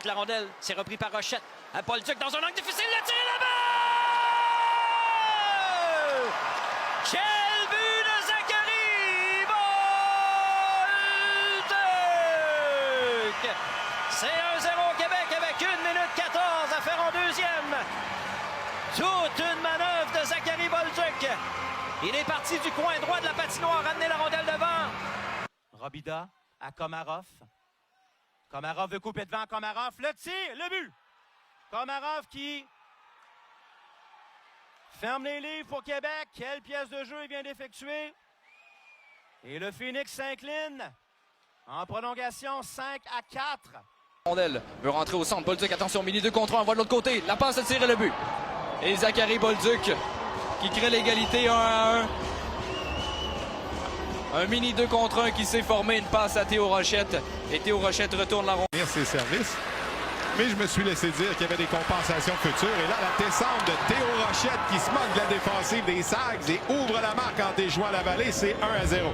La rondelle, c'est repris par Rochette. À Bolduc dans un angle difficile, le tir là-bas! Quel but de Zachary Bolduc! C'est 1-0 au Québec avec 1 minute 14 à faire en deuxième. Toute une manœuvre de Zachary Bolduc. Il est parti du coin droit de la patinoire, ramener la rondelle devant. Robida à Komarov. Komarov veut couper devant Komarov. Le tir, le but. Komarov qui ferme les livres pour Québec. Quelle pièce de jeu il vient d'effectuer. Et le Phoenix s'incline en prolongation 5-4. Rondelle veut rentrer au centre. Bolduc, attention, mini 2 contre 1. On va de l'autre côté. La passe, le tir et le but. Et Zachary Bolduc qui crée l'égalité 1-1. Un mini 2 contre 1 qui s'est formé, une passe à Théo Rochette. Et Théo Rochette retourne la rondelle. Ses services. Mais je me suis laissé dire qu'il y avait des compensations futures. Et là, la descente de Théo Rochette qui se moque de la défensive des Sags et ouvre la marque en déjouant la vallée. C'est 1-0.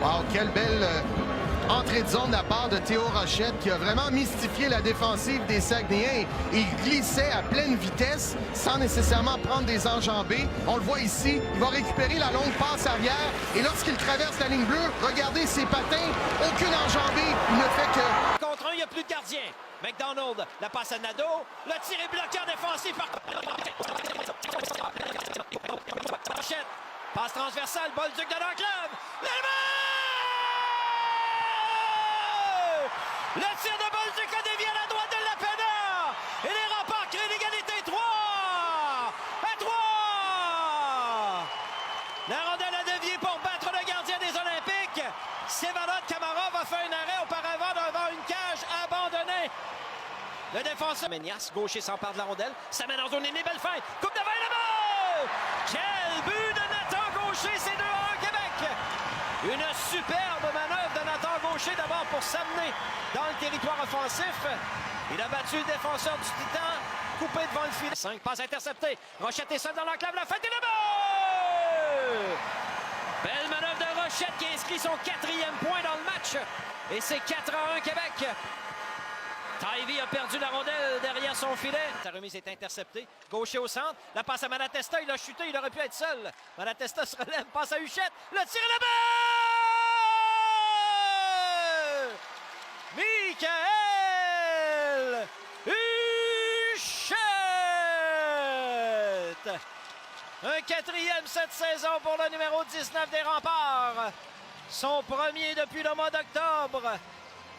Wow, quelle belle entrée de zone de la part de Théo Rochette qui a vraiment mystifié la défensive des Saguenayens. Il glissait à pleine vitesse sans nécessairement prendre des enjambées. On le voit ici, il va récupérer la longue passe arrière et lorsqu'il traverse la ligne bleue, regardez ses patins, aucune enjambée, il ne fait que... Contre un, il n'y a plus de gardien. McDonald, la passe à Nadeau. Le tir est bloqué en défensif par... Rochette, passe transversale, Bolduc de l'enclave. Le tir de Bolduc a dévié à la droite de Lapena. Et les remparts créent l'égalité 3-3. La rondelle a dévié pour battre le gardien des Olympiques. Sevalot Kamarov a fait un arrêt auparavant devant une cage abandonnée. Le défenseur Ménias, gaucher s'empare de la rondelle. Ça mène en zone ennemie, belle fin. Coupe de vin là-bas! Quel but de Nathan Gaucher, c'est 2-1 Québec! Une superbe manœuvre de Nathan Gaucher d'abord pour s'amener dans le territoire offensif. Il a battu le défenseur du Titan, coupé devant le filet. 5 passes interceptées. Rochette est seul dans l'enclave, la fête et le but! Belle manœuvre de Rochette qui inscrit son 4e point dans le match. Et c'est 4-1 Québec. Tavy a perdu la rondelle derrière son filet. Sa remise est interceptée. Gaucher au centre. La passe à Malatesta. Il a chuté. Il aurait pu être seul. Malatesta se relève. Passe à Huchette. Le tir là-bas! Michael Huchette! Un 4e cette saison pour le numéro 19 des Remparts. Son premier depuis le mois d'octobre.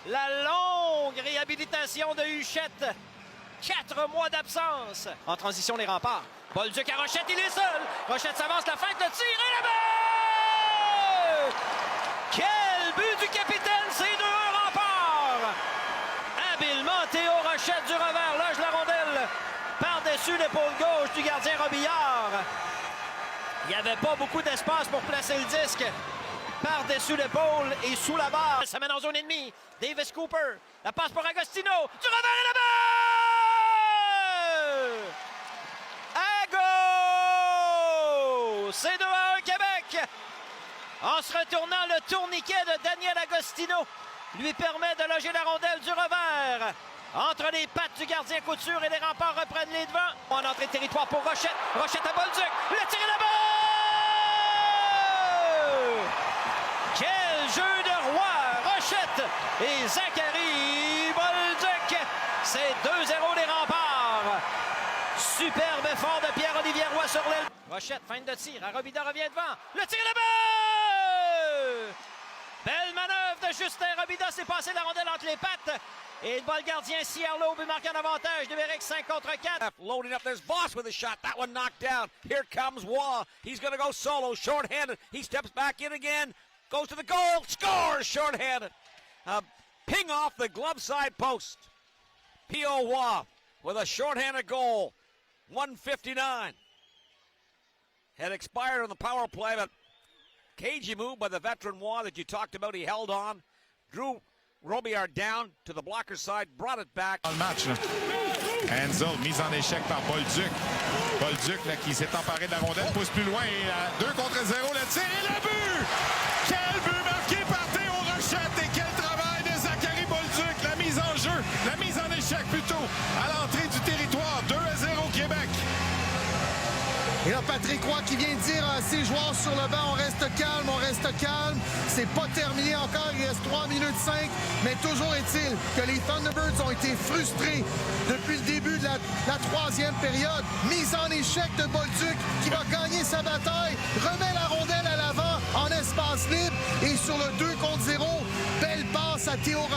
La longue réhabilitation de Huchette. 4 mois d'absence. En transition, les Remparts. Bolduc à Rochette, il est seul. Rochette s'avance, la fête, le tir et la balle! Quel but du capitaine, c'est 2-1 Remparts! Habilement, Théo Rochette du revers loge la rondelle par-dessus l'épaule gauche du gardien Robillard. Il n'y avait pas beaucoup d'espace pour placer le disque. Par-dessus l'épaule et sous la barre. Ça mène en zone ennemie. Davis Cooper. La passe pour Agostino. Du revers et là-bas! Ago! C'est 2-1 Québec. En se retournant, le tourniquet de Daniel Agostino lui permet de loger la rondelle du revers. Entre les pattes du gardien Couture et les Remparts reprennent les devants. En entrée de territoire pour Rochette. Rochette à Bolduc. Le tir est là-bas! Quel jeu de roi! Rochette et Zachary Bolduc. C'est 2-0 les Remparts. Superbe effort de Pierre-Olivier Roy sur l'aile. Rochette, fin de tir. Robida revient devant. Le tir là-bas! Belle manœuvre de Justin Robida. S'est passé la rondelle entre les pattes. Et le ball gardien Cierlo peut marquer un avantage. Numérique 5 contre 4. Loading up. There's Voss with a shot. That one knocked down. Here comes Waugh. He's going to go solo. Short-handed. He steps back in again. Goes to the goal. Scores short-handed. Ping off the glove side post. P.O. Waugh with a short-handed goal. 1:59. Had expired on the power play, but cagey move by the veteran Waugh that you talked about. He held on. Drew Robillard down to the blocker side, brought it back. Dans le match, là. Enzo, mise en échec par Bolduc. Bolduc là, qui s'est emparé de la rondelle, pousse plus loin. Et 2 contre 0, le tir et le but! Quel but marqué par Théo Rochette et quel travail de Zachary Bolduc! La mise en jeu, la mise en échec plus tôt à l'entrée du territoire. 2-0 Québec. Et là, Patrick Roy qui vient dire à ses joueurs sur le banc, on reste calme. C'est pas terminé encore, il reste 3 minutes 5. Mais toujours est-il que les Thunderbirds ont été frustrés depuis le début de la troisième période. Mise en échec de Bolduc qui va gagner sa bataille, remet la rondelle à l'avant en espace libre. Et sur le 2 contre 0, belle passe à Théo Rochette.